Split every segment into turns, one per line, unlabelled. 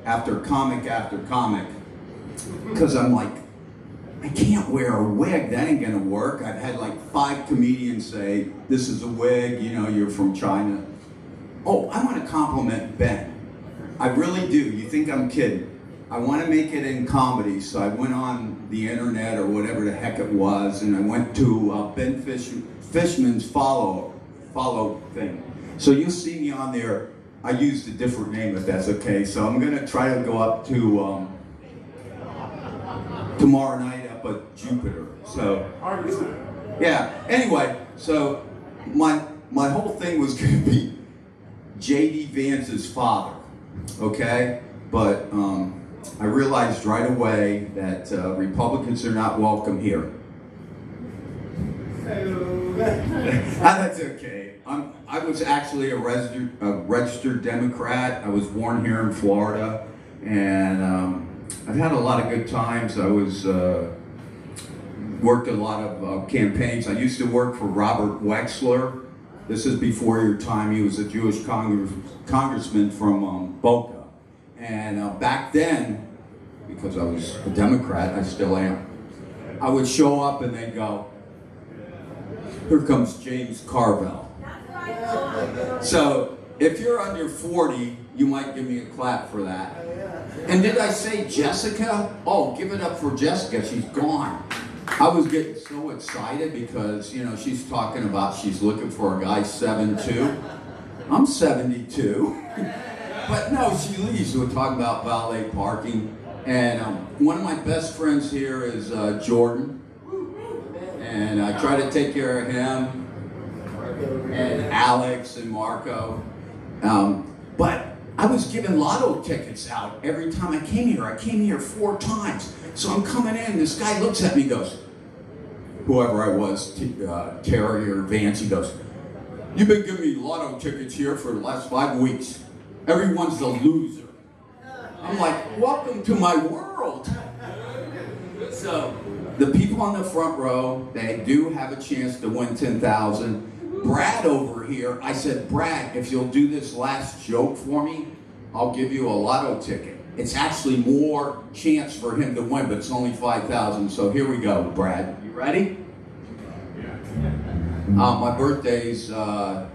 after comic, because I'm like, I can't wear a wig, that ain't gonna work. I've had like 5 comedians say, this is a wig, you know, you're from China. Oh, I want to compliment Ben. I really do. You think I'm kidding. I want to make it in comedy, so I went on the internet or whatever the heck it was, and I went to Ben Fishman's follow thing. So you'll see me on there. I used a different name if that's okay. So I'm gonna try to go up to tomorrow night up at Jupiter. So yeah. Anyway, so my whole thing was gonna be J.D. Vance's father. Okay, but I realized right away that Republicans are not welcome here. That's okay. I was actually a registered Democrat. I was born here in Florida, and I've had a lot of good times. I was worked a lot of campaigns. I used to work for Robert Wexler. This is before your time. He was a Jewish congressman from Boca. And back then, because I was a Democrat, I still am, I would show up and they'd go, here comes James Carville. So if you're under 40, you might give me a clap for that. And did I say Jessica? Oh, give it up for Jessica, she's gone. I was getting so excited because, you know, she's talking about she's looking for a guy 7'2". I'm 72. But no, she leaves. We're talking about valet parking. And one of my best friends here is Jordan. And I try to take care of him. And Alex and Marco. But I was giving lotto tickets out every time I came here. I came here 4 times. So I'm coming in, this guy looks at me and goes, whoever I was, Terry or Vance, he goes, you've been giving me lotto tickets here for the last 5 weeks. Everyone's a loser. I'm like, welcome to my world. So the people on the front row, they do have a chance to win $10,000. Brad over here, I said, Brad, if you'll do this last joke for me, I'll give you a lotto ticket. It's actually more chance for him to win, but it's only $5,000. So here we go, Brad. You ready? My birthday's October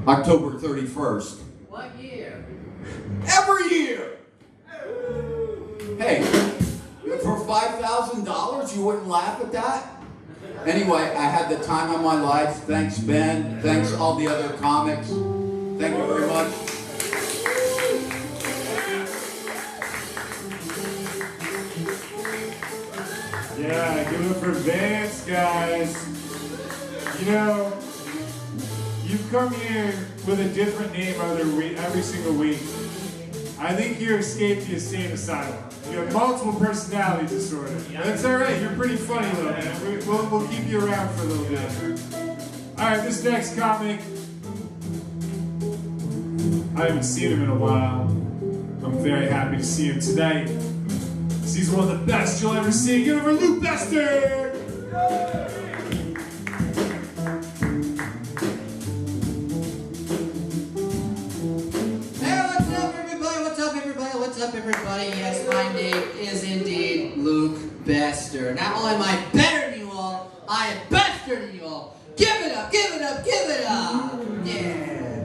31st.
What year?
Every year! Hey, for $5,000, you wouldn't laugh at that? Anyway, I had the time of my life. Thanks, Ben. Thanks, all the other comics. Thank you very much.
Yeah, give it up for Vance, guys. You know, you come here with a different name every single week. I think you escaped the insane asylum. You have multiple personality disorder. That's all right. You're pretty funny, though, man. We'll keep you around for a little bit. All right, this next comic, I haven't seen him in a while. I'm very happy to see him tonight. He's one of the best you'll ever see. Give it for Luke Bester!
What's up, everybody? Yes, my name is indeed Luke Bester. Not only am I better than you all, I am bester than you all. Give it up, give it up, give it up! Yeah.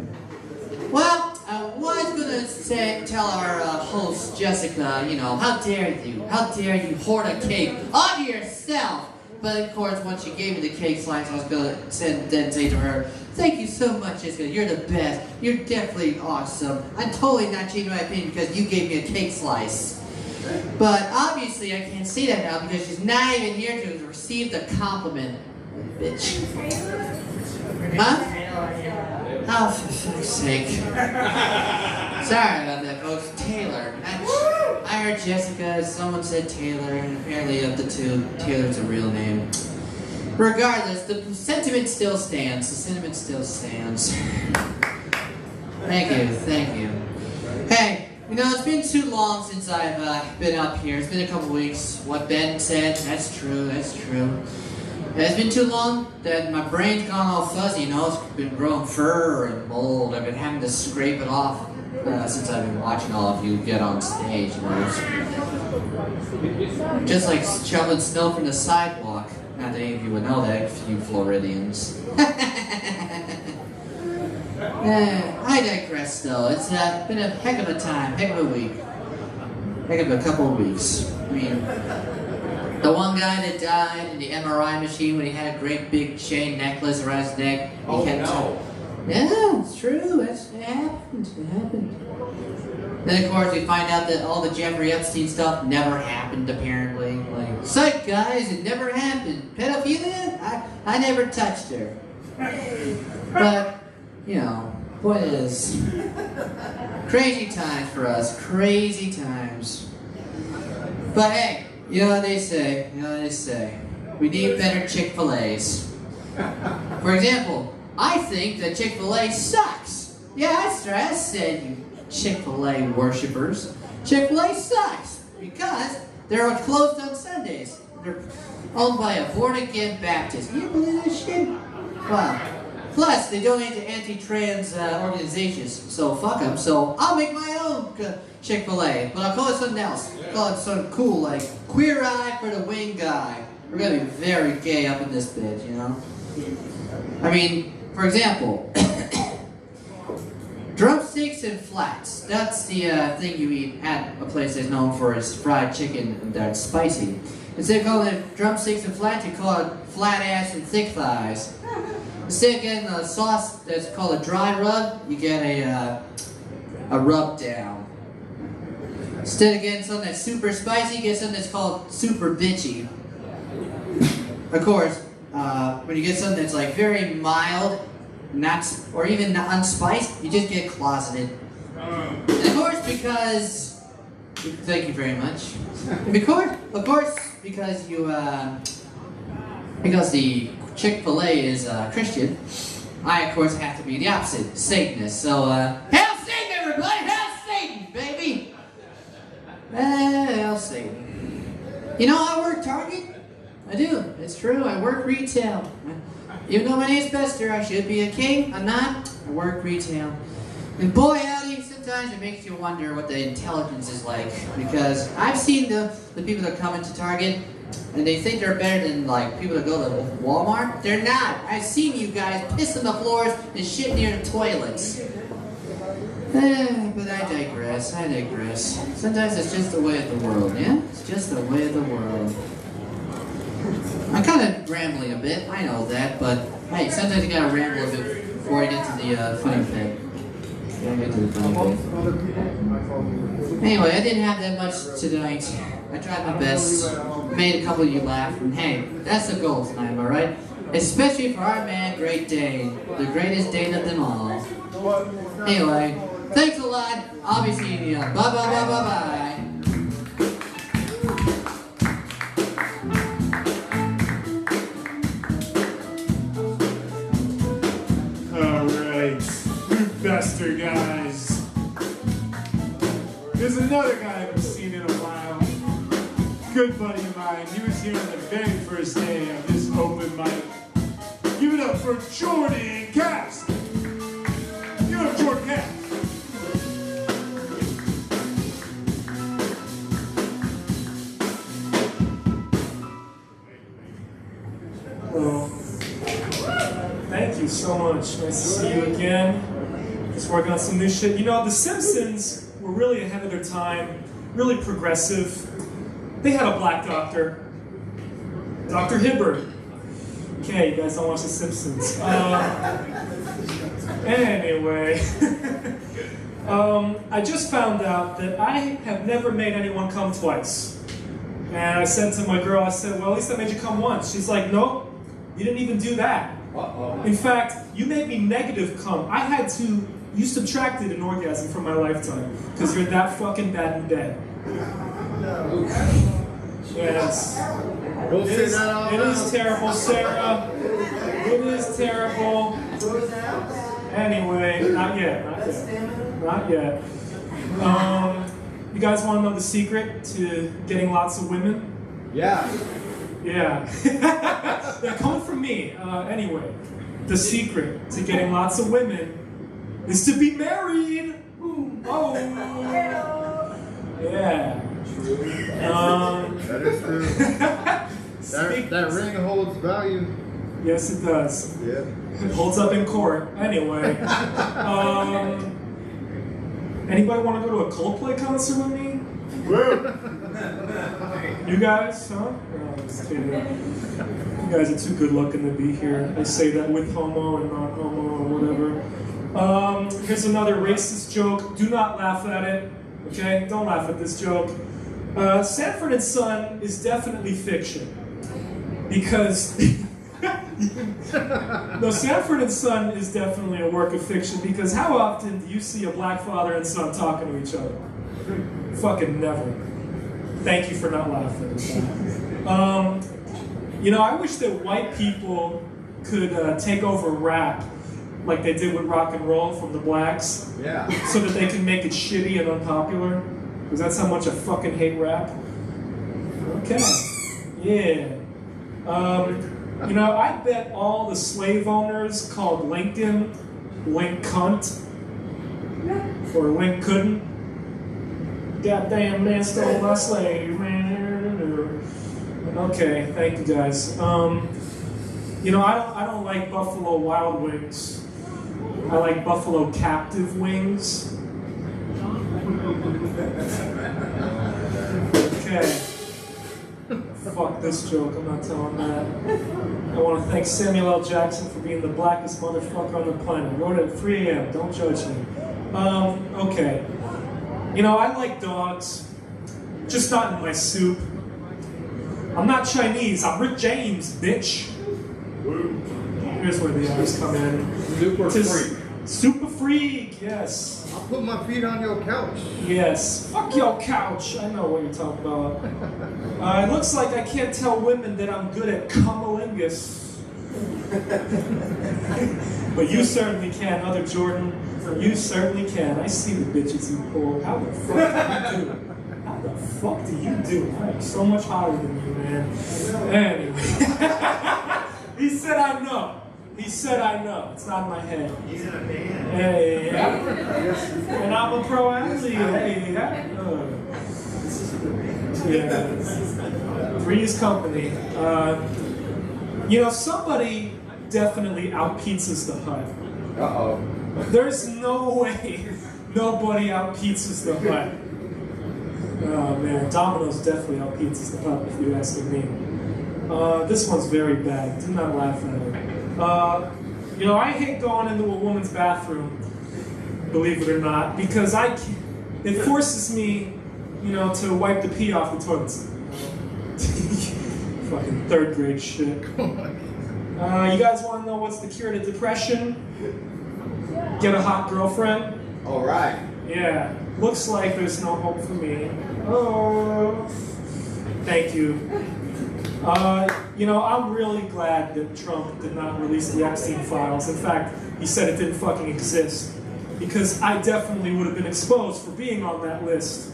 Well, I was gonna tell our host, Jessica, you know, how dare you hoard a cake onto yourself? But of course, once she gave me the cake slice, I was gonna then say to her, thank you so much, Jessica. You're the best. You're definitely awesome. I'm totally not changing my opinion because you gave me a cake slice. But obviously, I can't say that now because she's not even here to receive the compliment, bitch. Huh? Oh, for fuck's sake. Sorry about that, folks. Taylor. I heard Jessica, someone said Taylor, and apparently of the two, Taylor's a real name. Regardless, the sentiment still stands. The sentiment still stands. Thank you, thank you. Hey, you know, it's been too long since I've been up here. It's been a couple weeks. What Ben said, that's true, that's true. It's been too long that my brain's gone all fuzzy, you know, it's been growing fur and mold. I've been having to scrape it off since I've been watching all of you get on stage. You know, just like shoveling snow from the sidewalk. Not that any of you would know that, you Floridians. I digress though. It's been a heck of a time, heck of a week. Heck of a couple of weeks. I mean, the one guy that died in the MRI machine when he had a great big chain necklace around his neck. Yeah, it's true. It happened. It happened. Then of course we find out that all the Jeffrey Epstein stuff never happened apparently. Like, psych guys, it never happened. Pedophilia? I never touched her. But, you know, point is, crazy times for us. Crazy times. But hey, you know what they say. We need better Chick-fil-A's. For example, I think that Chick-fil-A sucks. Yeah, I said, you Chick-fil-A worshippers. Chick-fil-A sucks because they're closed on Sundays. They're owned by a born-again Baptist. Can you believe this shit? Wow. Plus, they donate to anti-trans organizations, so fuck them. So I'll make my own Chick-fil-A, but I'll call it something else. Call it something cool like Queer Eye for the Wing Guy. We're gonna be very gay up in this bitch, you know? I mean, for example, drumsticks and flats. That's the thing you eat at a place that's known for its fried chicken that's spicy. Instead of calling it drumsticks and flats, you call it flat ass and thick thighs. Instead of getting a sauce that's called a dry rub, you get a rub down. Instead of getting something that's super spicy, you get something that's called super bitchy. Of course, when you get something that's like very mild, or even unspiced, you just get closeted. And of course, because thank you very much. Of course, because because the Chick-fil-A is Christian, I of course have to be the opposite, Satanist. So hail Satan, everybody! Hail Satan, baby! Hail Satan. You know, I work Target. I do. It's true. I work retail. Even though my name's Bester, I should be a king. I'm not. I work retail. And boy, howdy, sometimes it makes you wonder what the intelligence is like. Because I've seen the people that come into Target, and they think they're better than like people that go to Walmart. They're not. I've seen you guys piss on the floors and shit near the toilets. But I digress. Sometimes it's just the way of the world, yeah? It's just the way of the world. I'm kind of rambling a bit, I know that, but hey, sometimes you gotta ramble a bit before you get to the funny bit. Anyway, I didn't have that much tonight. I tried my best, made a couple of you laugh, and hey, that's the goal tonight, am I right? Especially for our man, Great Dane, the greatest Dane of them all. Anyway, thanks a lot. I'll be seeing you. Bye bye bye bye bye.
Bester, guys. There's another guy I haven't seen in a while. Good buddy of mine. He was here on the very first day of this open mic. Give it up for Jordan Cass. Give it up, Jordan Cass. Hello. Thank you so much. Nice to see you again. Just working on some new shit. You know, The Simpsons were really ahead of their time, really progressive. They had a black doctor, Dr. Hibbert. Okay, you guys don't watch The Simpsons. Anyway, I just found out that I have never made anyone come twice. And I said to my girl, I said, well, at least I made you come once. She's like, nope, you didn't even do that. In fact, you made me negative come. You subtracted an orgasm from my lifetime because you're that fucking bad in bed. Yes. It is terrible, Sarah. It is terrible. Anyway, not yet. You guys want to know the secret to getting lots of women?
Yeah.
They're coming from me. Anyway, the secret to getting lots of women is to be married. Ooh. Oh. Yeah.
That is true. that ring holds value.
Yes, it does.
Yeah.
It holds up in court. Anyway. Anybody want to go to a Coldplay concert with me? You guys, huh? No, I'm just kidding. You guys are too good looking to be here. They say that with homo and not homo or whatever. Here's another racist joke. Do not laugh at it. Okay? Don't laugh at this joke. Sanford and Son is definitely fiction. Because no, Sanford and Son is definitely a work of fiction because how often do you see a black father and son talking to each other? Fucking never. Thank you for not laughing at that. You know, I wish that white people could take over rap like they did with rock and roll from the blacks.
Yeah.
So that they can make it shitty and unpopular. Because that's how much I fucking hate rap. Okay. Yeah. You know, I bet all the slave owners called Lincoln Link Cunt or Link Couldn't. Goddamn man stole my slave, man. Okay, thank you guys. You know, I don't like Buffalo Wild Wings. I like Buffalo Captive Wings. Okay. Fuck this joke, I'm not telling that. I want to thank Samuel L. Jackson for being the blackest motherfucker on the planet. I wrote it at 3 a.m., don't judge me. Okay. You know, I like dogs, just not in my soup. I'm not Chinese, I'm Rick James, bitch. Here's where the others come in.
Super freak.
Super freak, yes.
I'll put my feet on your couch.
Yes. Fuck your couch. I know what you're talking about. It looks like I can't tell women that I'm good at cummalingus. But you certainly can, Other Jordan. You certainly can. I see the bitches you pull. How the fuck do you do? How the fuck do you do? I'm so much hotter than you, man. Anyway. He said I know. He said I know. It's not in my head.
He's in a band.
Hey, yeah. And I'm a pro athlete. Hey, yeah. Yeah. Three's Company. You know, somebody definitely out-pizzas the Hut.
Uh-oh.
There's no way nobody out-pizzas the Hut. Oh man, Domino's definitely out-pizzas the Hut if you're asking me. This one's very bad. Do not laugh at it. You know, I hate going into a woman's bathroom, believe it or not, because it forces me, you know, to wipe the pee off the toilet seat. Fucking third grade shit. You guys want to know what's the cure to depression? Get a hot girlfriend.
All right.
Yeah. Looks like there's no hope for me. Oh. Thank you. You know, I'm really glad that Trump did not release the Epstein files. In fact, he said it didn't fucking exist. Because I definitely would have been exposed for being on that list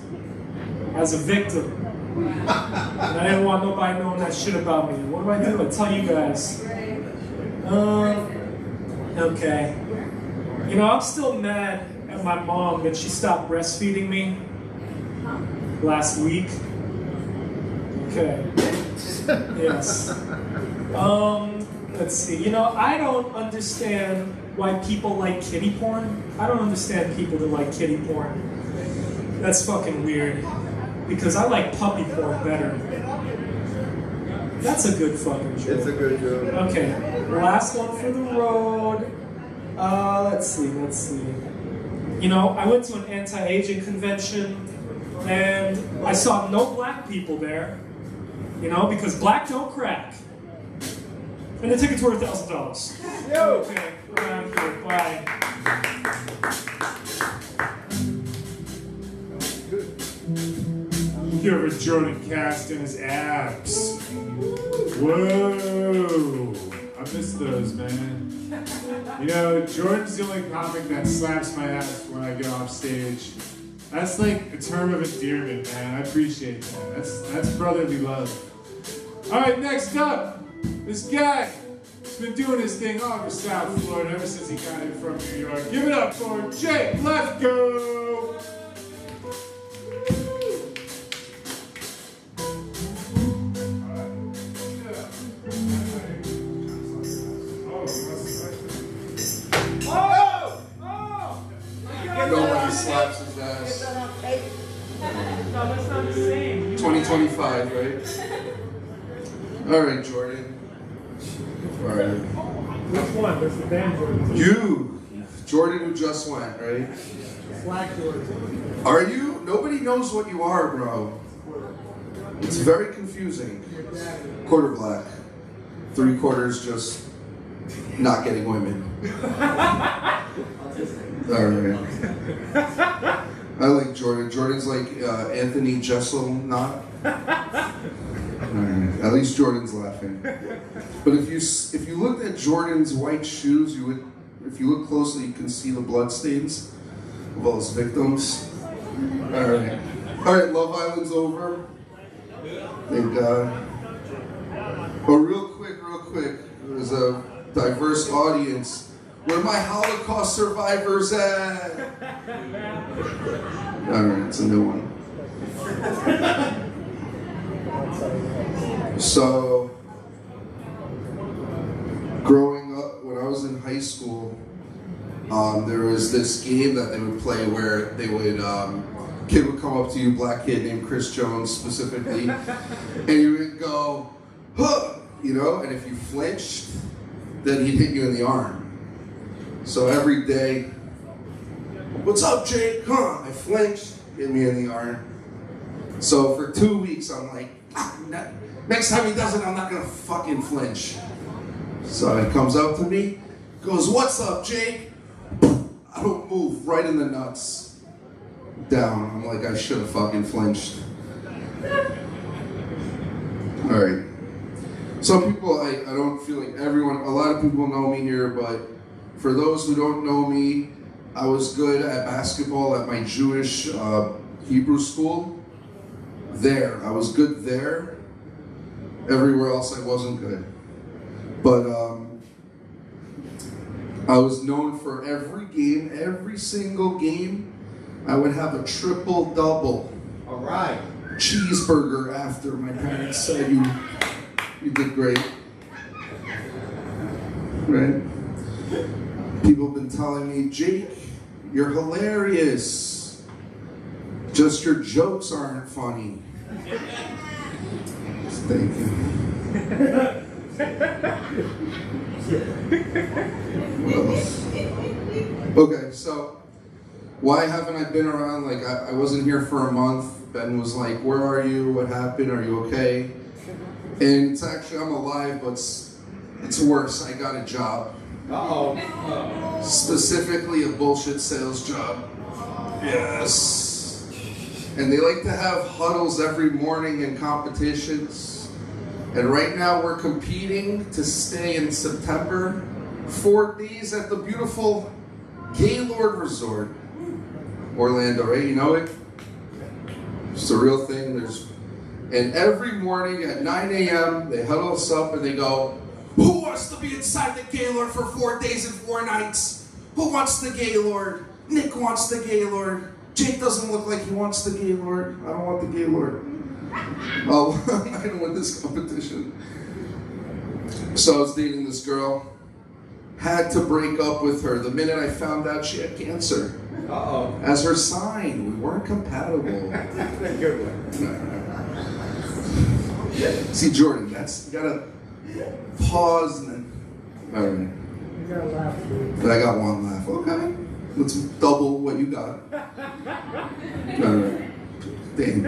as a victim. And I didn't want nobody knowing that shit about me. What do? I tell you guys. Okay. You know, I'm still mad at my mom that she stopped breastfeeding me last week. Okay. Yes. Let's see. You know, I don't understand why people like kitty porn. I don't understand people that like kitty porn. That's fucking weird. Because I like puppy porn better. That's a good fucking joke.
It's a good joke.
Okay. Last one for the road. Let's see. You know, I went to an anti-aging convention and I saw no black people there. You know, because black don't crack. And the tickets were $1,000. Okay, we're out of here. Bye. Give a Jordan cast in his abs. Whoa.
I miss those, man. You know, Jordan's the only comic that slaps my ass when I get off stage. That's like a term of endearment, man. I appreciate that. That's brotherly love. All right, next up, this guy has been doing his thing all over South Florida ever since he got here from New York. Give it up for Jake Lefko.
No, that's not the same.
2025, right? All right, Jordan. All right.
Which one? There's the band Jordan.
You, Jordan, who just went, right?
Flag Jordan.
Are you? Nobody knows what you are, bro. It's very confusing. Quarter black. 3/4 just not getting women. All right. I like Jordan. Jordan's like Anthony Jessel, not. Alright, at least Jordan's laughing. But if you looked at Jordan's white shoes, you would, if you look closely, you can see the blood stains of all his victims. Alright. Alright, Love Island's over. Thank God. Oh, real quick, there's a diverse audience. Where my Holocaust survivors at? Alright, it's a new one. So, growing up, when I was in high school, there was this game that they would play where they would, kid would come up to you, black kid named Chris Jones specifically, and you would go, huh, you know, and if you flinched, then he'd hit you in the arm. So every day, what's up, Jake? Huh? I flinched, hit me in the arm. So for 2 weeks, I'm like, next time he does it, I'm not gonna fucking flinch. So he comes up to me, goes, what's up, Jake? I don't move, right in the nuts. Down. I'm like, I should have fucking flinched. All right. Some people, I don't feel like everyone, a lot of people know me here, but for those who don't know me, I was good at basketball at my Jewish Hebrew school. There, I was good there. Everywhere else I wasn't good. But I was known for every game, every single game, I would have a triple-double.
All right.
Cheeseburger after my parents said you did great. Right? People have been telling me, Jake, you're hilarious. Just your jokes aren't funny. Thank you. What else? Okay, so why haven't I been around? Like, I wasn't here for a month. Ben was like, where are you? What happened? Are you okay? And it's actually, I'm alive, but it's worse. I got a job.
Uh-oh.
Specifically a bullshit sales job. Yes. And they like to have huddles every morning and competitions. And right now we're competing to stay in September 4 days at the beautiful Gaylord Resort. Orlando, right? You know it? It's a real thing. And every morning at 9 a.m. they huddle us up and they go, who wants to be inside the Gaylord for 4 days and 4 nights? Who wants the Gaylord? Nick wants the Gaylord. Jake doesn't look like he wants the Gaylord. I don't want the Gaylord. Oh, I don't want this competition. So I was dating this girl. Had to break up with her the minute I found out she had cancer.
Uh-oh.
As her sign, we weren't compatible.
Good one.
See, Jordan, you gotta pause and then. All right.
You gotta laugh.
But I got one laugh. Okay. Let's double what you got. All right. Dang.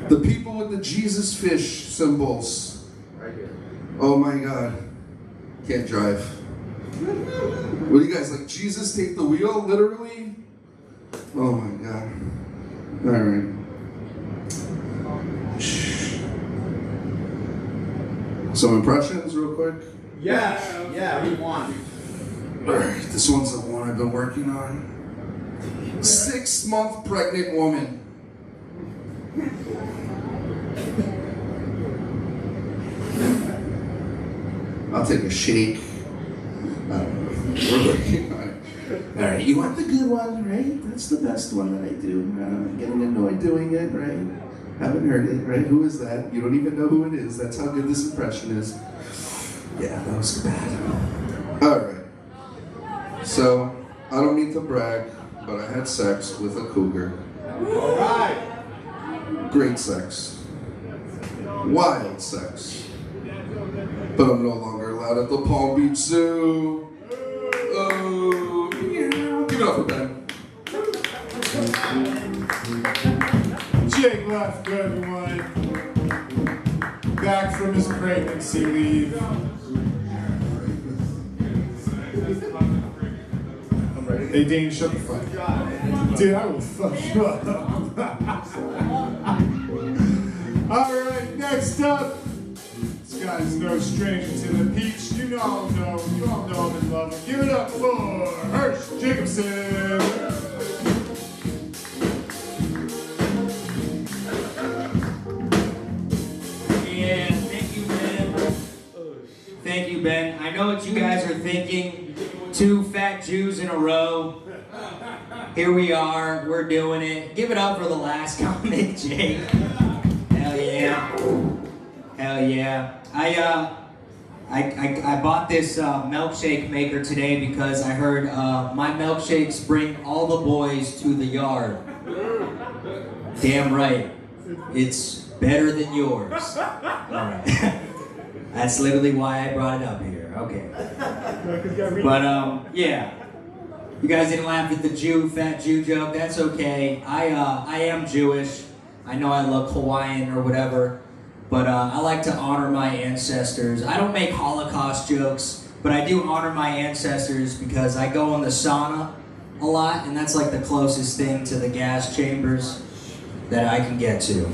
The people with the Jesus fish symbols.
Right here.
Oh my God. Can't drive. What do you guys like? Jesus take the wheel, literally? Oh my God. All right. Some impressions, real quick.
Yeah, we won.
All right, this one's the one I've been working on. 6-month pregnant woman. I'll take a shake. We're working on it. All right, you want the good one, right? That's the best one that I do. Getting annoyed doing it, right? Haven't heard it, right? Who is that? You don't even know who it is. That's how good this impression is. Yeah, that was bad. All right. So, I don't mean to brag, but I had sex with a cougar.
All right.
Great sex. Wild sex. But I'm no longer allowed at the Palm Beach Zoo. Oh, give it up for Ben.
Jake left, everyone. Back from his pregnancy leave. Hey, Dane, shut the fuck up. Dude, I will fuck you up. Alright, next up. This guy's no stranger to the peach. You all know him and love him. Give it up for Hirsch Jacobson.
Yeah, thank you, Ben. Thank you, Ben. I know what you guys are thinking. 2 fat Jews in a row. Here we are. We're doing it. Give it up for the last comic, Jake. Hell yeah. Hell yeah. I bought this milkshake maker today because I heard my milkshakes bring all the boys to the yard. Damn right. It's better than yours. Alright. That's literally why I brought it up here. Okay. But yeah. You guys didn't laugh at the fat Jew joke. That's okay. I am Jewish. I know I look Hawaiian or whatever. But I like to honor my ancestors. I don't make Holocaust jokes, but I do honor my ancestors because I go in the sauna a lot, and that's like the closest thing to the gas chambers that I can get to.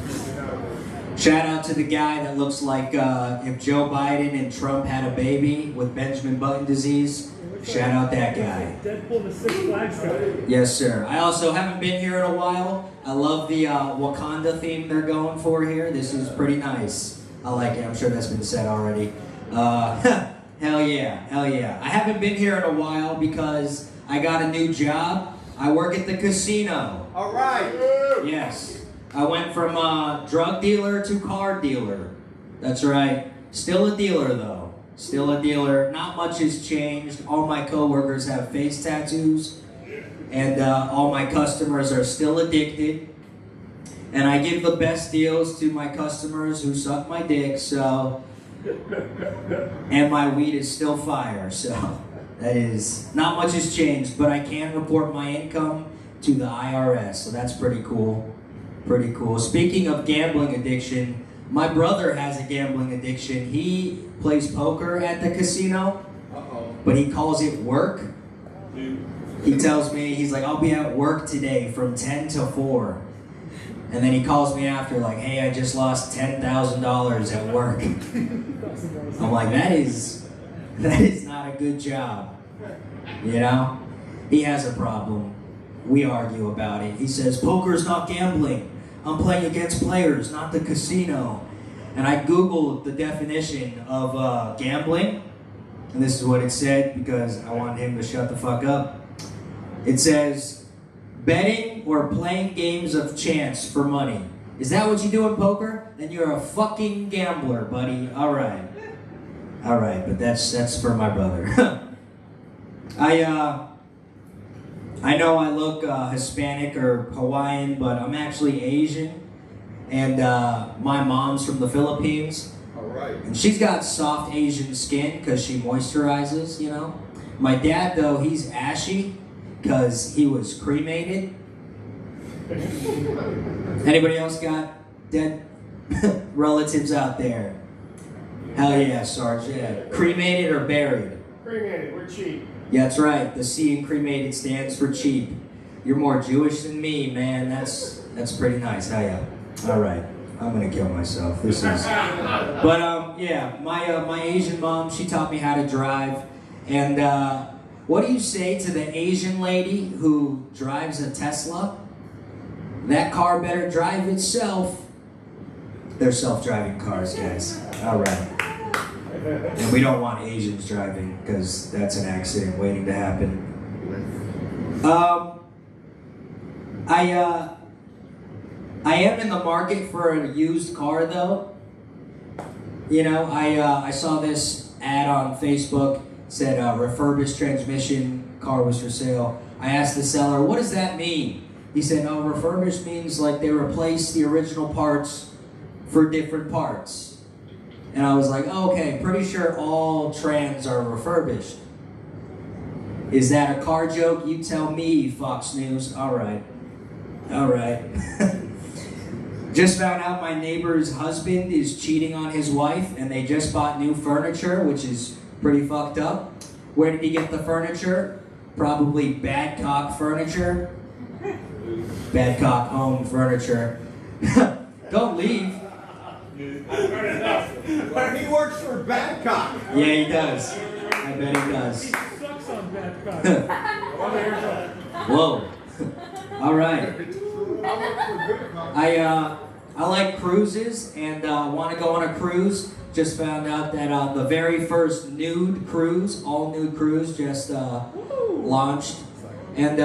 Shout out to the guy that looks like if Joe Biden and Trump had a baby with Benjamin Button disease. Shout out that guy.
Deadpool, the Six Flags guy.
Yes, sir. I also haven't been here in a while. I love the Wakanda theme they're going for here. This is pretty nice. I like it. I'm sure that's been said already. Hell yeah. Hell yeah. I haven't been here in a while because I got a new job. I work at the casino.
All right.
Yes. I went from drug dealer to car dealer. That's right. Still a dealer, though. Still a dealer. Not much has changed. All my coworkers have face tattoos. And all my customers are still addicted. And I give the best deals to my customers who suck my dick, so... And my weed is still fire, so... That is... Not much has changed, but I can report my income to the IRS, so that's pretty cool. Pretty cool. Speaking of gambling addiction, my brother has a gambling addiction. He plays poker at the casino, but he calls it work. He tells me, he's like, I'll be at work today from 10 to 4. And then he calls me after like, hey, I just lost $10,000 at work. I'm like, that is not a good job. You know? He has a problem. We argue about it. He says, poker's not gambling. I'm playing against players, not the casino. And I Googled the definition of gambling. And this is what it said because I wanted him to shut the fuck up. It says, betting or playing games of chance for money. Is that what you do in poker? Then you're a fucking gambler, buddy. All right. All right, but that's for my brother. I know I look Hispanic or Hawaiian, but I'm actually Asian. And my mom's from the Philippines.
All right.
And she's got soft Asian skin because she moisturizes, you know. My dad, though, he's ashy because he was cremated. Anybody else got dead relatives out there? Hell yeah, Sarge, yeah. Cremated or buried?
Cremated, we're cheap.
Yeah, that's right. The C in cremated stands for cheap. You're more Jewish than me, man. That's pretty nice. Hell yeah. All right. I'm gonna kill myself. This is. But yeah, my Asian mom, she taught me how to drive. And what do you say to the Asian lady who drives a Tesla? That car better drive itself. They're self-driving cars, guys. All right. And we don't want Asians driving because that's an accident waiting to happen. I am in the market for a used car, though. You know, I saw this ad on Facebook, said refurbished transmission, car was for sale. I asked the seller, what does that mean? He said, "Oh, refurbished means like they replace the original parts for different parts." And I was like, oh, okay, pretty sure all trans are refurbished. Is that a car joke? You tell me, Fox News. All right. Just found out my neighbor's husband is cheating on his wife, and they just bought new furniture, which is pretty fucked up. Where did he get the furniture? Probably Badcock Furniture. Badcock Home Furniture. Don't leave.
But he works for Babcock.
Yeah, he does. I bet he does.
Sucks on Babcock.
Whoa. All right. I like cruises and want to go on a cruise. Just found out that the very first nude cruise, all nude cruise, just launched. And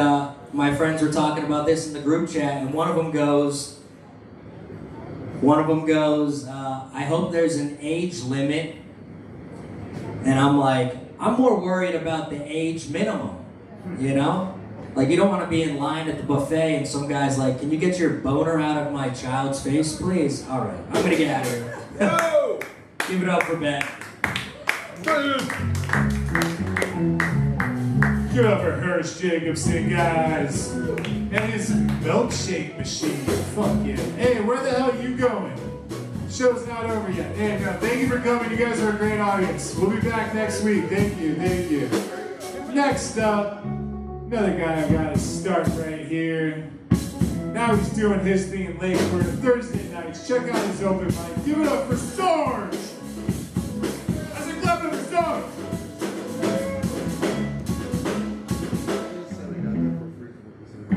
my friends were talking about this in the group chat, and one of them goes, I hope there's an age limit. And I'm like, I'm more worried about the age minimum, you know? Like, you don't want to be in line at the buffet and some guy's like, can you get your boner out of my child's face, please? All right, I'm going to get out of here.
No!
Give it up for Ben.
Give it up for Hirsch Jacobson, guys. And his milkshake machine. Fuck yeah. Hey, where the hell are you going? Show's not over yet. Hey, no, thank you for coming. You guys are a great audience. We'll be back next week. Thank you. Next up, another guy I gotta start right here. Now he's doing his thing in Lakewood Thursday nights. Check out his open mic. Give it up for Storm. I said, clap it for Storm.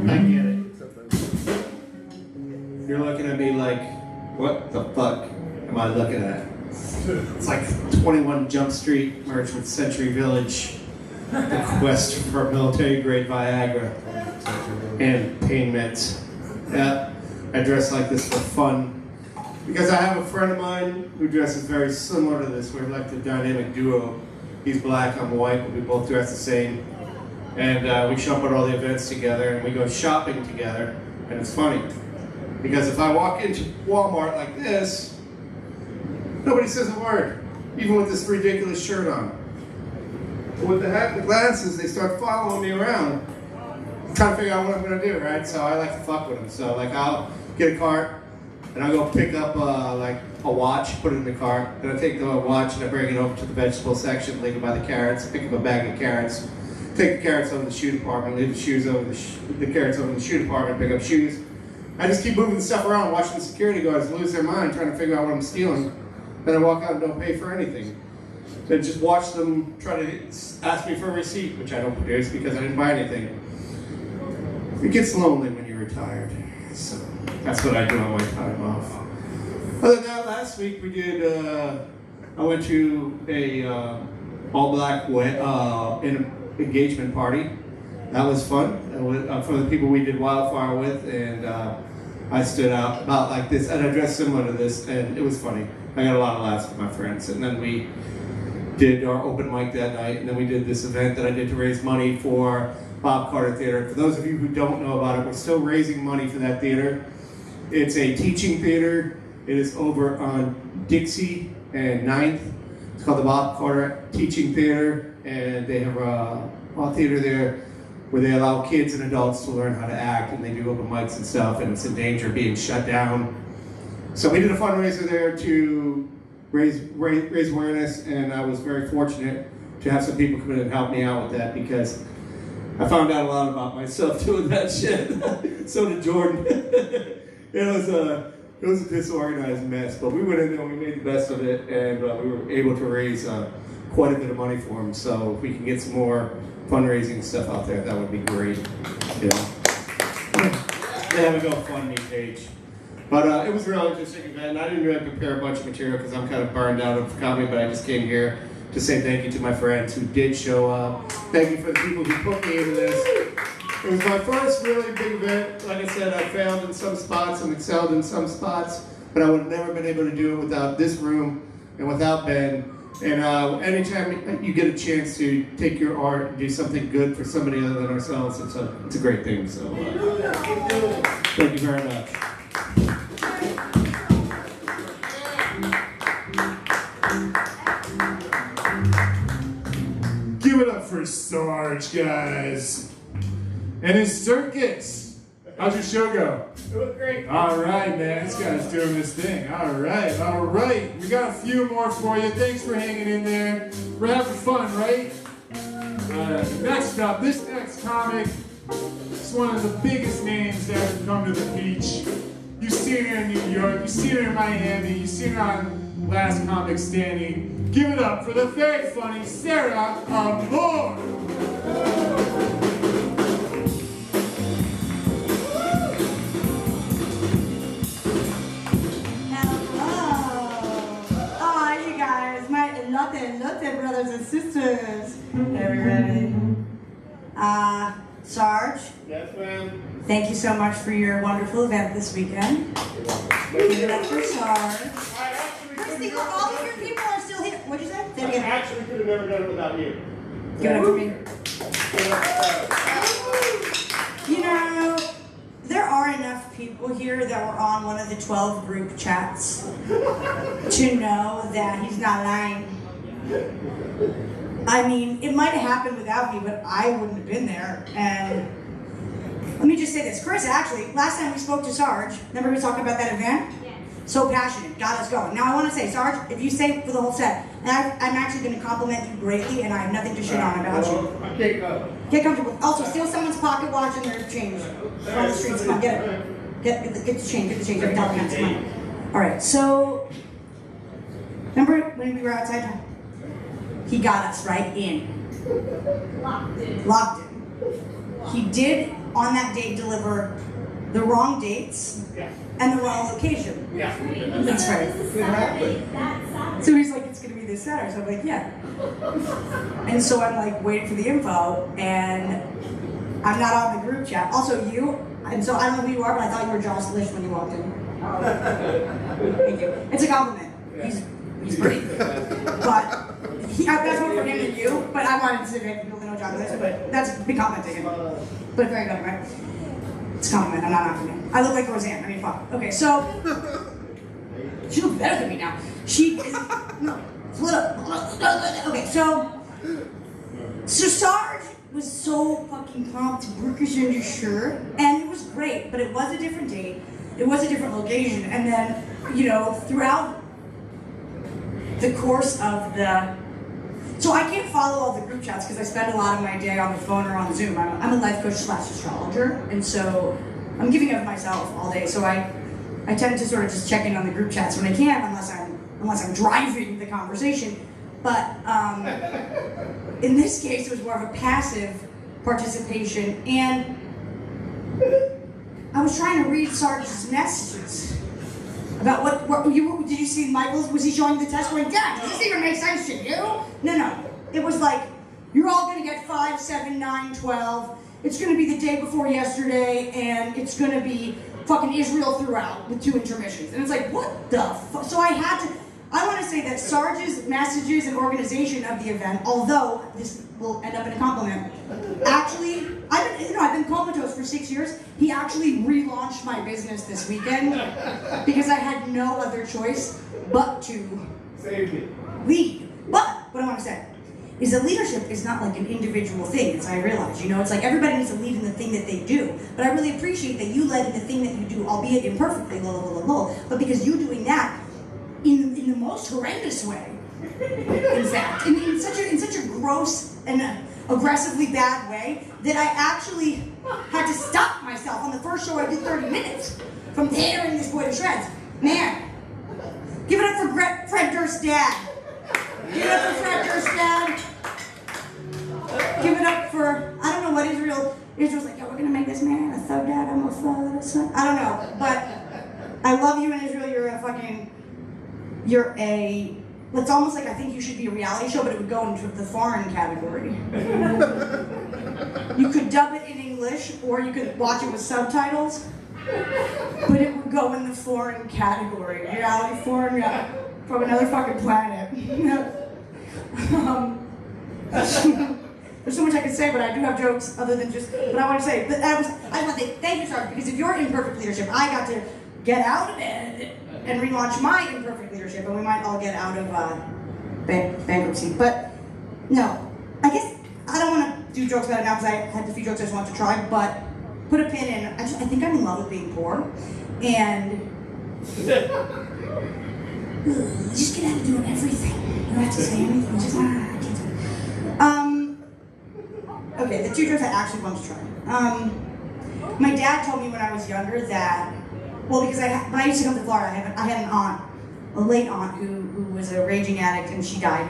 I get it. You're looking at me like, what the fuck am I looking at? It's like 21 Jump Street merged with Century Village, the quest for military-grade Viagra and pain meds. Yeah, I dress like this for fun because I have a friend of mine who dresses very similar to this. We're like the dynamic duo. He's black, I'm white, but we both dress the same. And we show up at all the events together, and we go shopping together, and it's funny. Because if I walk into Walmart like this, nobody says a word, even with this ridiculous shirt on. But with the hat and the glasses, they start following me around, trying to figure out what I'm gonna do, right? So I like to fuck with them. So like I'll get a cart, and I'll go pick up like a watch, put it in the cart, then I take the watch and I bring it over to the vegetable section, leave it by the carrots, pick up a bag of carrots, take the carrots over to the shoe department, leave the shoes over the carrots over to the shoe department, pick up shoes. I just keep moving the stuff around, watching the security guards lose their mind, trying to figure out what I'm stealing. Then I walk out and don't pay for anything. Then just watch them try to ask me for a receipt, which I don't produce because I didn't buy anything. It gets lonely when you're retired, so that's what I do on my time off. Other than that, last week we did, I went to a all-black engagement party. That was fun. For the people we did Wildfire with, and I stood out about like this, and I dressed similar to this, and it was funny. I got a lot of laughs with my friends, and then we did our open mic that night, and then we did this event that I did to raise money for Bob Carter Theater. For those of you who don't know about it, we're still raising money for that theater. It's a teaching theater. It is over on Dixie and 9th. It's called the Bob Carter Teaching Theater, and they have a theater there where they allow kids and adults to learn how to act, and they do open mics and stuff, and it's in danger of being shut down. So we did a fundraiser there to raise awareness, and I was very fortunate to have some people come in and help me out with that because I found out a lot about myself doing that shit. So did Jordan. It was a disorganized mess, but we went in there and we made the best of it, and we were able to raise quite a bit of money for him. So if we can get some more fundraising stuff out there, that would be great. Yeah. They have a GoFundMe page. But it was a real interesting event. I didn't really prepare a bunch of material because I'm kind of burned out of comedy, but I just came here to say thank you to my friends who did show up. Thank you for the people who put me into this. It was my first really big event. Like I said, I failed in some spots and excelled in some spots, but I would have never been able to do it without this room and without Ben And anytime you get a chance to take your art and do something good for somebody other than ourselves, it's a great thing. So thank you very much.
Give it up for Sarge, guys. And his circus. How's your show go?
It was great.
All right, man. This guy's doing this thing. All right, all right. We got a few more for you. Thanks for hanging in there. We're having fun, right? Next up, this next comic is one of the biggest names that have come to the beach. You've seen her in New York. You've seen her in Miami. You've seen her on Last Comic Standing. Give it up for the very funny Sarah Amore.
Lotte brothers and sisters. Everybody. Sarge.
Yes, ma'am.
Thank you so much for your wonderful event this weekend. Give it up for Sarge. All of your people are still here. What'd you say? Say it again.
I actually could have never done it without you.
Give it up for me. You know, there are enough people here that were on one of the 12 group chats to know that he's not lying. I mean, it might have happened without me, but I wouldn't have been there. And let me just say this. Chris, actually, last time we spoke to Sarge, remember we were talking about that event? Yeah. So passionate, got us going. Now I want to say, Sarge, if you stay for the whole set, and I'm actually going to compliment you greatly, and I have nothing to shit on about you.
I can't go.
Get comfortable. Also, steal someone's pocket watch and their change on the streets. Come on, get it. Get the change. Get the change every time. Come on. All right. So, remember when we were outside? He got us right in. Locked in. He did on that date deliver the wrong dates and the wrong location.
Yeah.
That's right. So he's like, it's gonna be this Saturday. So I'm like, yeah. And so I'm like waiting for the info, and I'm not on the group chat. Also, you. And so I don't know who you are, but I thought you were Josh Lish when you walked in. Thank you. It's a compliment. He's pretty. But that's more for him than you. But I wanted to make people know Josh Lish, but that's a big compliment to him. But very good, right? It's a compliment. I'm not knocking him. I look like Roseanne. I mean, fuck. Okay, so she looks better than me now. She is no. It's a little. Okay, so Sarge was so fucking pumped to work his in his shirt, and it was great. But it was a different date. It was a different location, and then throughout the course of the. So I can't follow all the group chats because I spend a lot of my day on the phone or on Zoom. I'm a life coach / astrologer, and so I'm giving of myself all day. So I tend to sort of just check in on the group chats when I can, unless I'm driving the conversation. But in this case, it was more of a passive participation, and I was trying to read Sarge's messages about what did you see Michael's? Was he showing the test going, Dad, does this even make sense to you? No. It was like, you're all gonna get 5, 7, 9, 12. It's gonna be the day before yesterday, and it's gonna be fucking Israel throughout with 2 intermissions. And it's like, what the fuck? So I want to say that Sarge's messages and organization of the event, although this will end up in a compliment, actually, I've been comatose for 6 years. He actually relaunched my business this weekend because I had no other choice but to lead. But what I want to say is that leadership is not like an individual thing, as I realize. It's like everybody needs to lead in the thing that they do. But I really appreciate that you led in the thing that you do, albeit imperfectly, but because you doing that in the most horrendous way, in fact, in such a gross and aggressively bad way that I actually had to stop myself on the first show. I did 30 minutes from tearing this boy to shreds. Man, give it up for Fred Durst's dad. Give it up for Fred Durst's dad. Give it up for, I don't know what Israel's like, we're gonna make this man a thug dad, I'm a father, son. I don't know, but I love you in Israel. It's almost like I think you should be a reality show, but it would go into the foreign category. You could dub it in English, or you could watch it with subtitles, but it would go in the foreign category. Reality, from another fucking planet. There's so much I could say, but I do have jokes other than just what I want to say. But I want to say thank you, Sarge, because if you're imperfect leadership, I got to get out and relaunch my imperfect leadership, and we might all get out of bankruptcy. But no, I guess I don't want to do jokes about it now because I had a few jokes I just wanted to try. But put a pin in. I think I'm in love with being poor, and just get out of doing everything. You don't have to say anything. Just okay, the two jokes I actually want to try. My dad told me when I was younger that, well, because when I used to come to Florida, I had an aunt, a late aunt who was a raging addict and she died.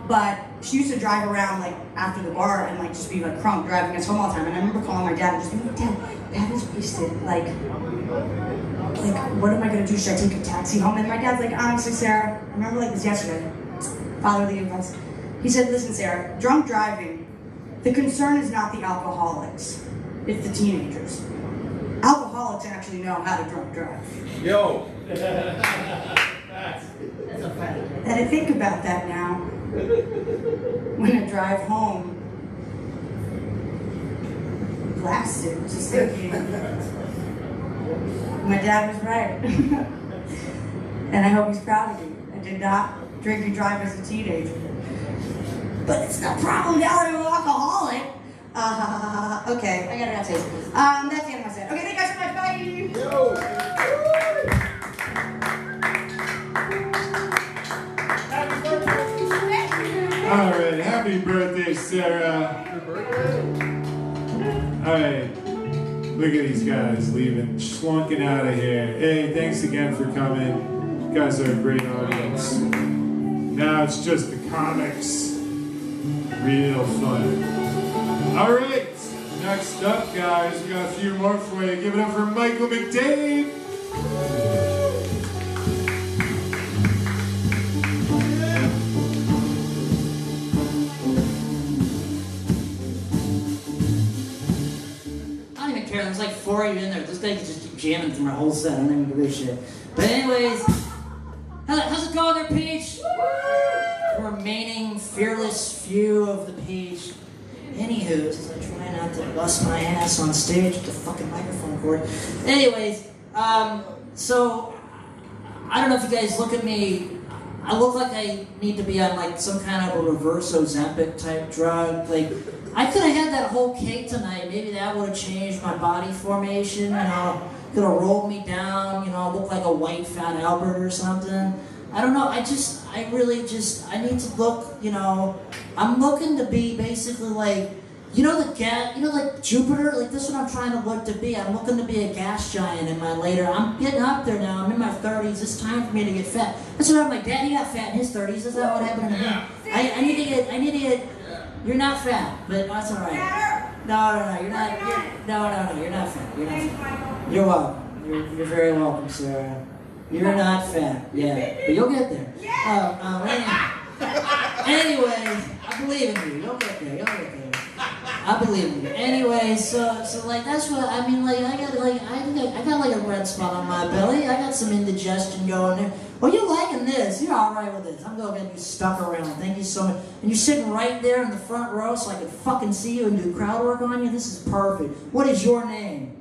But she used to drive around like after the bar and like just be like crunk driving us home all the time. And I remember calling my dad and just being like, Dad is wasted. Like, what am I gonna do? Should I take a taxi home? And my dad's like, honestly, Sarah, I remember like this yesterday. Fatherly advice. He said, listen, Sarah, drunk driving, the concern is not the alcoholics, it's the teenagers. Alcoholics actually know how to drunk drive.
Yo.
That's a fact. And I think about that now when I drive home, blasted, just thinking, my dad was right. And I hope he's proud of me. I did not drink and drive as a teenager. But it's no problem now that I'm an alcoholic. Okay, I gotta say this. That's the end of my set. Okay, thank you guys so much. Bye.
All right, happy birthday, Sarah. All right, look at these guys leaving, slunking out of here. Hey, thanks again for coming. You guys are a great audience. Now it's just the comics. Real fun. All right, next up, guys, we got a few more for you. Give it up for Michael McDade.
I don't even care. There's like 4 of you in there. This guy can just keep jamming through my whole set. I don't even give a shit. But anyways, how's it going there, Peach? Remaining fearless few of the page. Anywho, as I try not to bust my ass on stage with the fucking microphone cord. Anyways, so I don't know if you guys look at me. I look like I need to be on like some kind of a reverse Ozempic type drug. Like I could have had that whole cake tonight. Maybe that would have changed my body formation. You know, could have rolled me down. You know, look like a white fat Albert or something. I don't know, I need to look, you know, I'm looking to be basically like, like Jupiter, like this is what I'm trying to look to be. I'm looking to be a gas giant in my later, I'm getting up there now, I'm in my 30s, it's time for me to get fat. That's what my daddy got fat in his 30s, that's not what happened to me. I need to get, you're not fat, but that's all right. No, you're not, you're not fat, you're not fat. You're welcome, you're very welcome, Sarah. You're not fat, yeah, but you'll get there. Anyway, I believe in you. You'll get there. I believe in you. Anyway, so like that's what I mean. Like I got like a red spot on my belly. I got some indigestion going there. Well, you're liking this. You're all right with this. I'm gonna get you stuck around. Thank you so much. And you're sitting right there in the front row, so I can fucking see you and do crowd work on you. This is perfect. What is your name?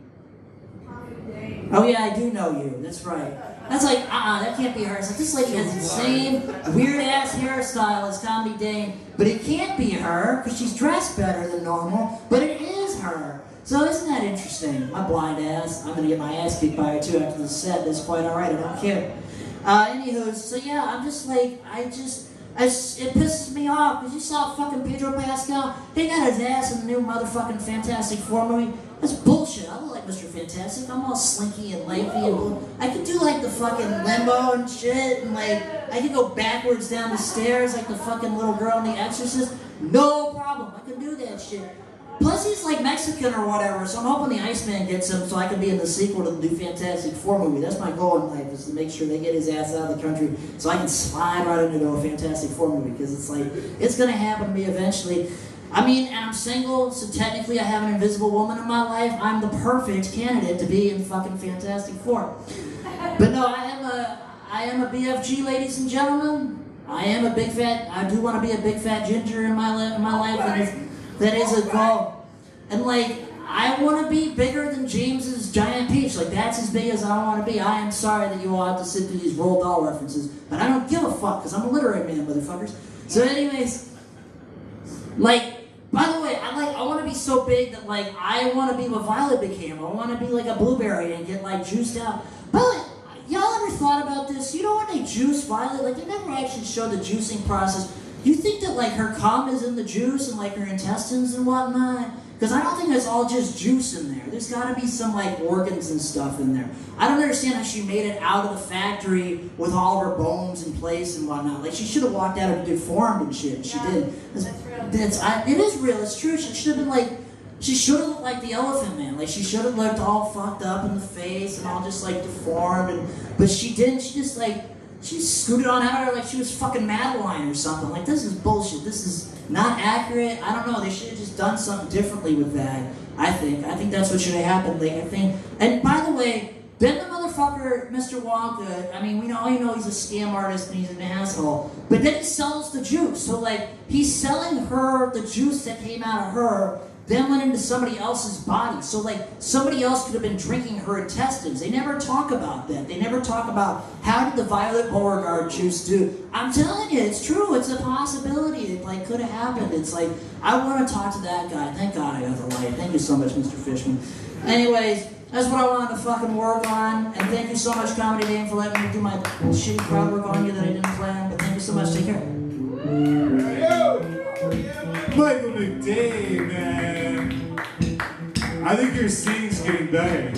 Oh yeah, I do know you. That's right. That's like, that can't be her. It's like, this lady has the same weird-ass hairstyle as Comedy Dane, but it can't be her, because she's dressed better than normal, but it is her. So isn't that interesting? My blind ass. I'm going to get my ass kicked by her, too, after the set. That's quite all right. I don't care. Anywho, so yeah, I'm just like, it pisses me off, because you saw fucking Pedro Pascal. He got his ass in the new motherfucking Fantastic Four movie. That's bullshit. I look like Mr. Fantastic. I'm all slinky and lanky and I could do like the fucking limbo and shit and like I could go backwards down the stairs like the fucking little girl in The Exorcist. No problem. I can do that shit. Plus he's like Mexican or whatever, so I'm hoping the Iceman gets him so I can be in the sequel to the new Fantastic Four movie. That's my goal in life, is to make sure they get his ass out of the country so I can slide right into a Fantastic Four movie, because it's like, it's gonna happen to me eventually. I mean, and I'm single, so technically I have an invisible woman in my life. I'm the perfect candidate to be in fucking Fantastic Four. But no, I am a BFG, ladies and gentlemen.
I am a big fat, I do want to be a big fat ginger in my life. That is a goal. And like, I want to be bigger than James's giant peach. Like, that's as big as I want to be. I am sorry that you all have to sit through these Roald Dahl references, but I don't give a fuck, because I'm a literary man, motherfuckers. So anyways, like, by the way, I want to be so big that, like, I want to be what Violet became. I want to be like a blueberry and get, like, juiced out. But, like, y'all ever thought about this? You know when they juice Violet? Like, they never actually showed the juicing process. You think that, like, her cum is in the juice and, like, her intestines and whatnot? Because I don't think it's all just juice in there. There's got to be some, like, organs and stuff in there. I don't understand how she made it out of the factory with all of her bones in place and whatnot. Like, she should have walked out of deformed and shit. She did.
That's real.
It is real. It's true. She should have been, like, she should have looked like the Elephant Man. Like, she should have looked all fucked up in the face and all just, like, deformed. But she didn't. She just, like, she scooted on out of her like she was fucking Madeline or something. Like, this is bullshit. This is not accurate. I don't know. They should have just done something differently with that. I think that's what should have happened. Like, I think. And by the way, Ben the motherfucker, Mr. Wonka. I mean, we all know he's a scam artist and he's an asshole. But then he sells the juice. So like, he's selling her the juice that came out of her, then went into somebody else's body. So like, somebody else could have been drinking her intestines. They never talk about that. They never talk about how did the Violet Beauregard juice do. I'm telling you, it's true. It's a possibility. It like could have happened. It's like, I want to talk to that guy. Thank God I got the light. Thank you so much, Mr. Fishman. Anyways, that's what I wanted to fucking work on. And thank you so much, Comedy Dame, for letting me do my shitty crowd work on you that I didn't plan. But thank you so much. Take care.
Michael McDade, man. I think your singing's getting better.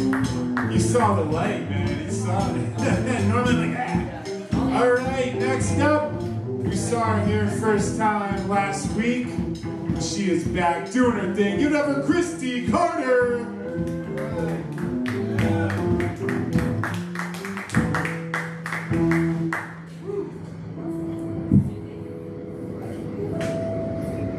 You saw the light, man. You saw it. Normally like that. All right, next up, we saw her here first time last week. She is back doing her thing. Give it up for Christy Carter.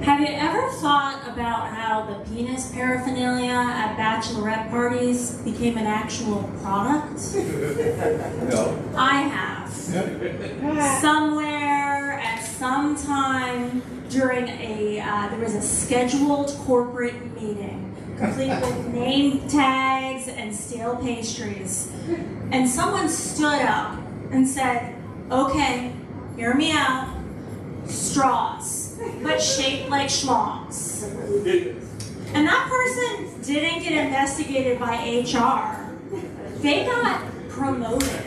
Have you ever thought about how the penis paraphernalia at bachelorette parties became an actual product?
No.
I have. Somewhere at some time during there was a scheduled corporate meeting, complete with name tags and stale pastries. And someone stood up and said, okay, hear me out, straws, but shaped like schlongs. And that person didn't get investigated by HR. They got promoted.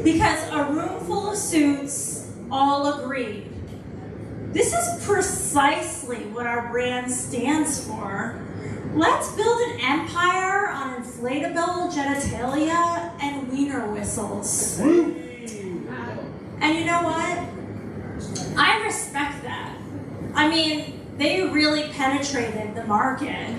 Because a room full of suits all agreed. This is precisely what our brand stands for. Let's build an empire on inflatable genitalia and wiener whistles. And you know what? I respect that. I mean, they really penetrated the market.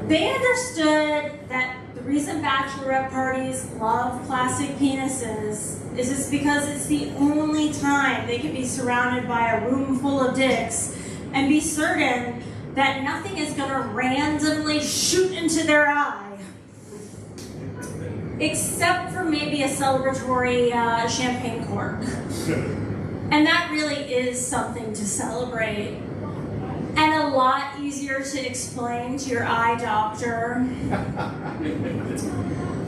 They understood that the reason bachelorette parties love plastic penises is it's because it's the only time they can be surrounded by a room full of dicks and be certain that nothing is going to randomly shoot into their eye. Except for maybe a celebratory champagne cork. And that really is something to celebrate. And a lot easier to explain to your eye doctor.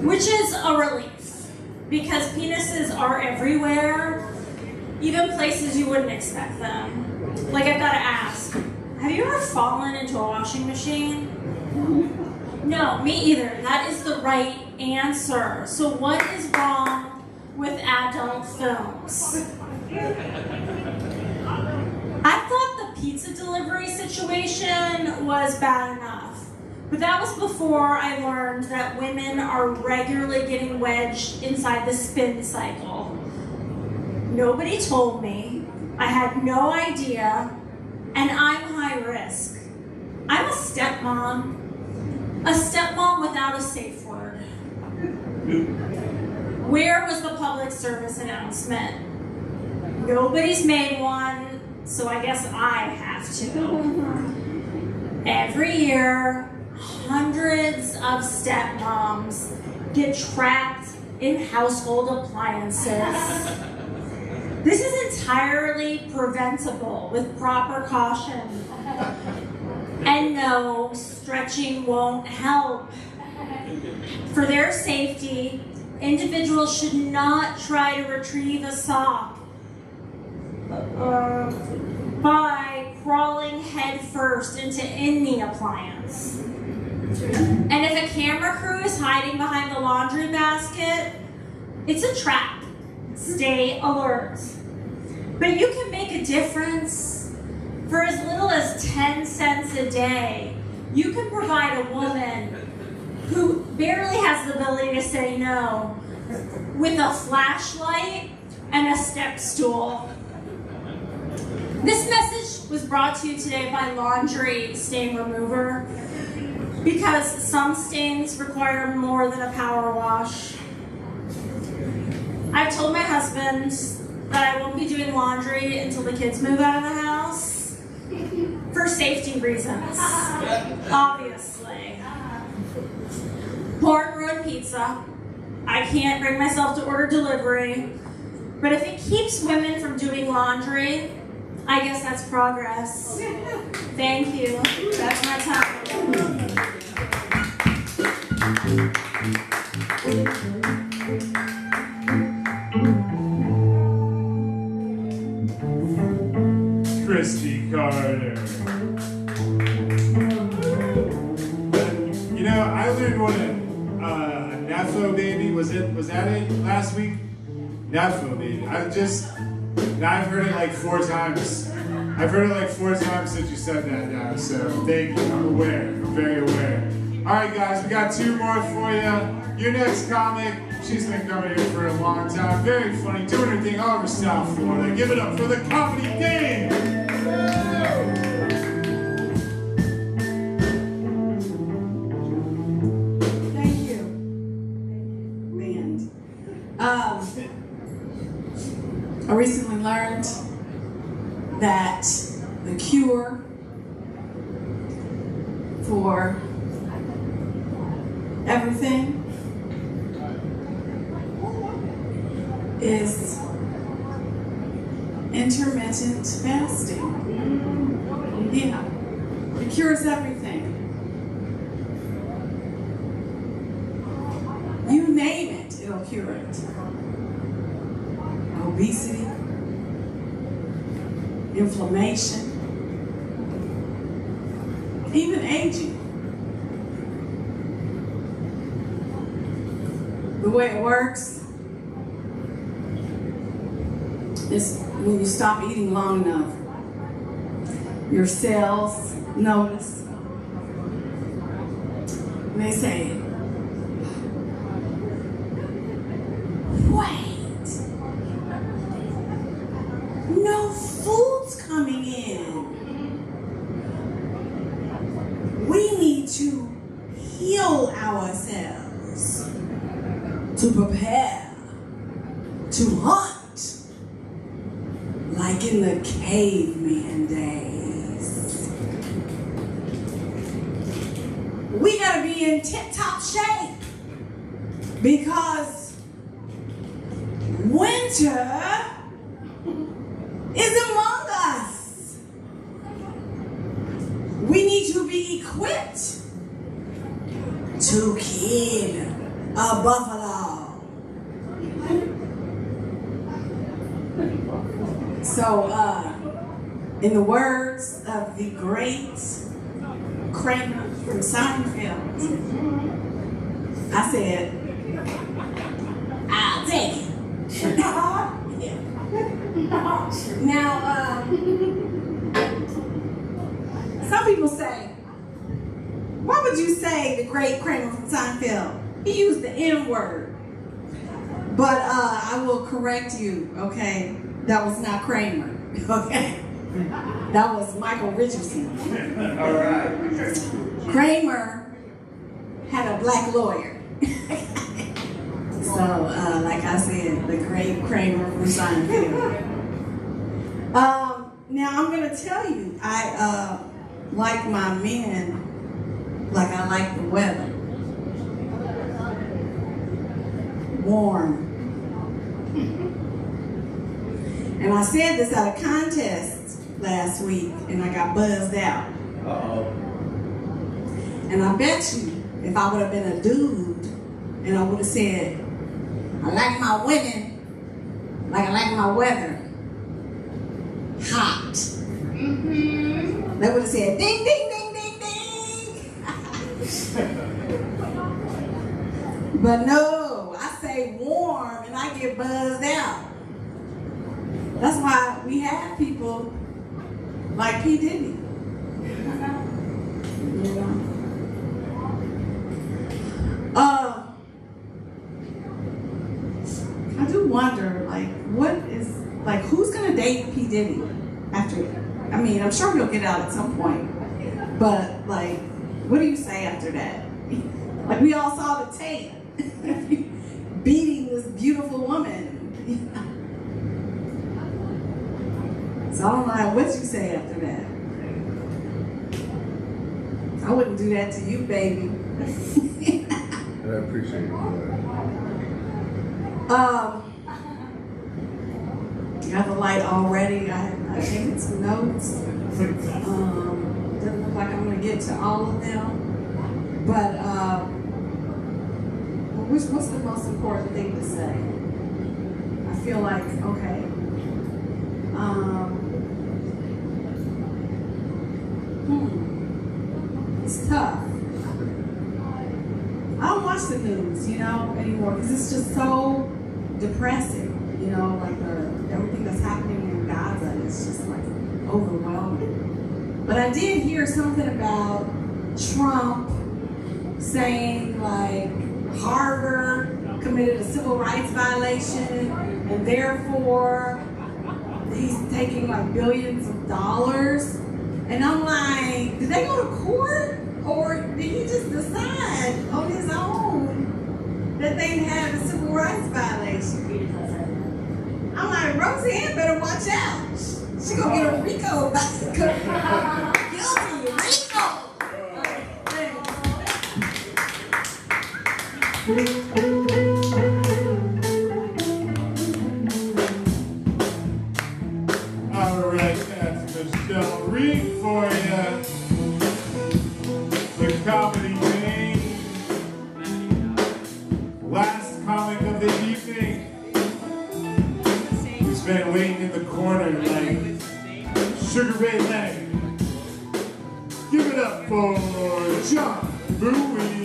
Which is a relief. Because penises are everywhere, even places you wouldn't expect them. Like, I've got to ask, have you ever fallen into a washing machine? No, me either. That is the right answer. So what is wrong with adult films? I thought the pizza delivery situation was bad enough. But that was before I learned that women are regularly getting wedged inside the spin cycle. Nobody told me. I had no idea. And I'm high risk. I'm a stepmom. A stepmom without a safe word. Where was the public service announcement? Nobody's made one, so I guess I have to. Every year, hundreds of stepmoms get trapped in household appliances. This is entirely preventable with proper caution. And no, stretching won't help. For their safety, individuals should not try to retrieve a sock by crawling headfirst into any appliance. And if a camera crew is hiding behind the laundry basket, it's a trap. Stay alert. But you can make a difference. For as little as 10 cents a day, you can provide a woman who barely has the ability to say no with a flashlight and a step stool. This message was brought to you today by Laundry Stain Remover because some stains require more than a power wash. I've told my husband that I won't be doing laundry until the kids move out of the house for safety reasons, obviously. Porn ruined pizza. I can't bring myself to order delivery, but if it keeps women from doing laundry, I guess that's progress. Thank you. That's my time.
Christy Carter. You know, I learned what a Nepo baby was. Was that it last week? Nepo baby. I've heard it like 4 times. I've heard it like 4 times since you said that now. So thank you. I'm aware. I'm very aware. All right, guys, we got 2 more for you. Your next comic. She's been coming here for a long time. Very funny, doing her thing all over South Florida. Give it up for the Comedy Game.
Thank you. And I recently learned that the cure for everything is intermittent fasting. Yeah, it cures everything. You name it, it'll cure it. Obesity, inflammation, even aging. The way it works is when you stop eating long enough, your cells notice. And they say, wait, no food's coming in. We need to heal ourselves to prepare to hunt like in the caveman days. We gotta be in tip-top shape because winter is among us. We need to be equipped to kill a buffalo. So, in the words of the great Kramer from Seinfeld, I said, I'll take it. Now, some people say, why would you say the great Kramer from Seinfeld? He used the N-word. But I will correct you, okay? That was not Kramer, okay? That was Michael Richardson.
All right.
Kramer had a black lawyer. So, like I said, the great Kramer from Seinfeld. Now, I'm going to tell you, I like my men like I like the weather. warm. And I said this at a contest last week, and I got buzzed out.
Uh-oh.
And I bet you, if I would have been a dude, and I would have said, I like my women like I like my weather, hot. Mm-hmm. They would have said, ding, ding, ding, ding, ding. But no, I say warm, and I get buzzed out. That's why we have people like P. Diddy. You know? I do wonder, who's gonna date P. Diddy after? I mean, I'm sure he'll get out at some point, but what do you say after that? Like, we all saw the tape, beating this beautiful woman. So I don't know what you say after that. I wouldn't do that to you, baby.
I appreciate it.
You got the light already. I taken some notes. Doesn't look like I'm gonna get to all of them. But what's the most important thing to say? I feel like, okay. It's tough. I don't watch the news, anymore, because it's just so depressing. Everything that's happening in Gaza is just overwhelming. But I did hear something about Trump saying Harvard committed a civil rights violation, and therefore he's taking billions of dollars. And I'm like, did they go to court? Or did he just decide on his own that they had a civil rights violation? I'm like, Roseanne better watch out. She gonna get a RICO. Guilty, RICO.
All right, that's Michelle Reed for you. The comedy king. Last comic of the evening. He's been waiting in the corner like Sugar Ray Leg. Give it up for John Bowie.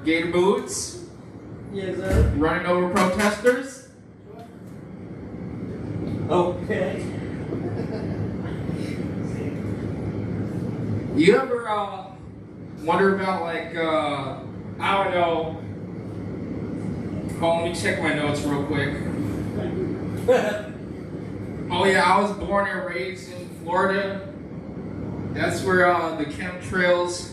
Gator boots.
Yes, sir.
Running over protesters.
Okay.
You ever wonder about I don't know. Oh, let me check my notes real quick. Oh yeah, I was born and raised in Florida. That's where the chemtrails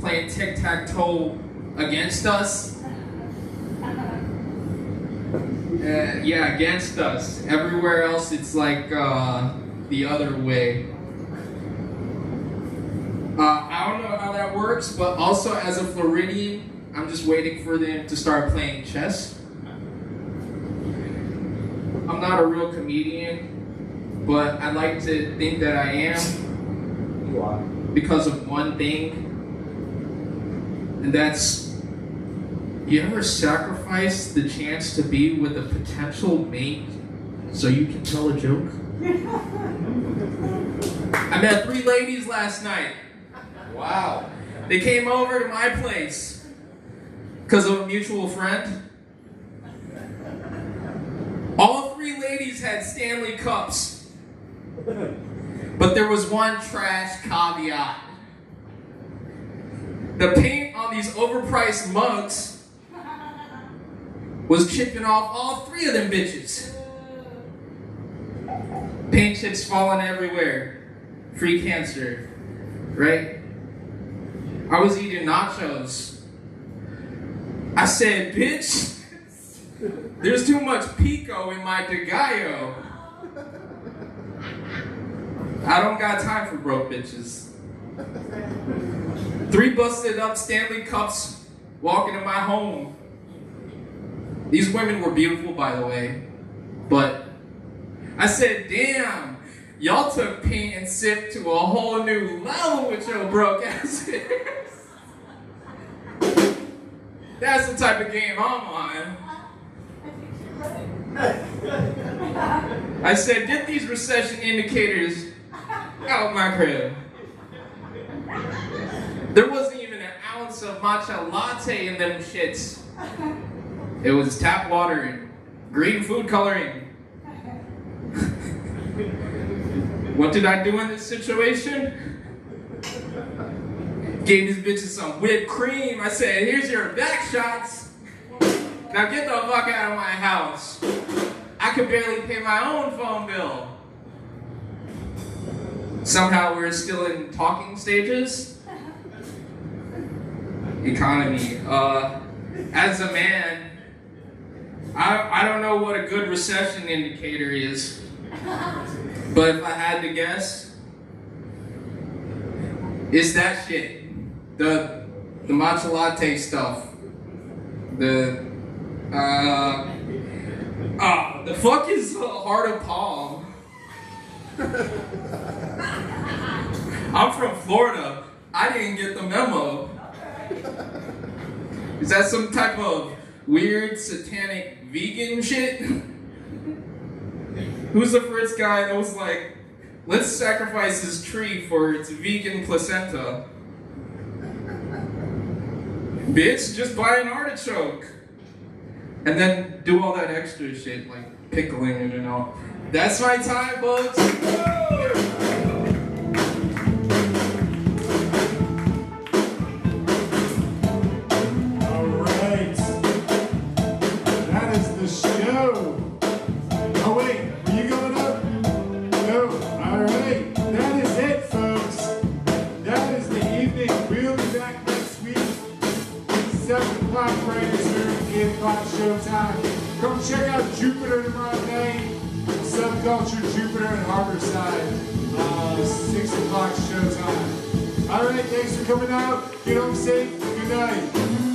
playing tic-tac-toe against us. Yeah, against us. Everywhere else, it's the other way. I don't know how that works, but also as a Floridian, I'm just waiting for them to start playing chess. I'm not a real comedian, but I'd like to think that I am.
You are.
Because of one thing. And that's, you ever sacrifice the chance to be with a potential mate so you can tell a joke? I met 3 ladies last night. Wow. They came over to my place because of a mutual friend. All 3 ladies had Stanley cups. But there was one trash caveat. The paint on these overpriced mugs was chipping off all 3 of them bitches. Paint chips falling everywhere. Free cancer. right? I was eating nachos. I said, bitch, there's too much pico in my de gallo. I don't got time for broke bitches. 3 busted up Stanley Cups walking to my home. These women were beautiful, by the way, but I said, damn, y'all took paint and sip to a whole new level with your broke asses. That's the type of game I'm on. I said, get these recession indicators out my crib. There wasn't even an ounce of matcha latte in them shits. It was tap water and green food coloring. What did I do in this situation? Gave these bitches some whipped cream. I said, here's your back shots. Now get the fuck out of my house. I could barely pay my own phone bill. Somehow we're still in talking stages. Economy. As a man, I don't know what a good recession indicator is. But if I had to guess, it's that shit. The matcha latte stuff. The fuck is heart of palm. I'm from Florida. I didn't get the memo. Is that some type of weird satanic vegan shit? Who's the first guy that was like, let's sacrifice this tree for its vegan placenta? Bitch, just buy an artichoke. And then do all that extra shit, like pickling it and all. That's my time, folks.
Alright. That is the show. Oh wait, are you going up? No. Alright. That is it, folks. That is the evening. We'll be back next week. 7 o'clock Friday, 8 o'clock showtime. Come check out Jupiter tomorrow night. Subculture Jupiter and Harborside. 6 o'clock showtime. Alright, thanks for coming out. Get home safe. Good night.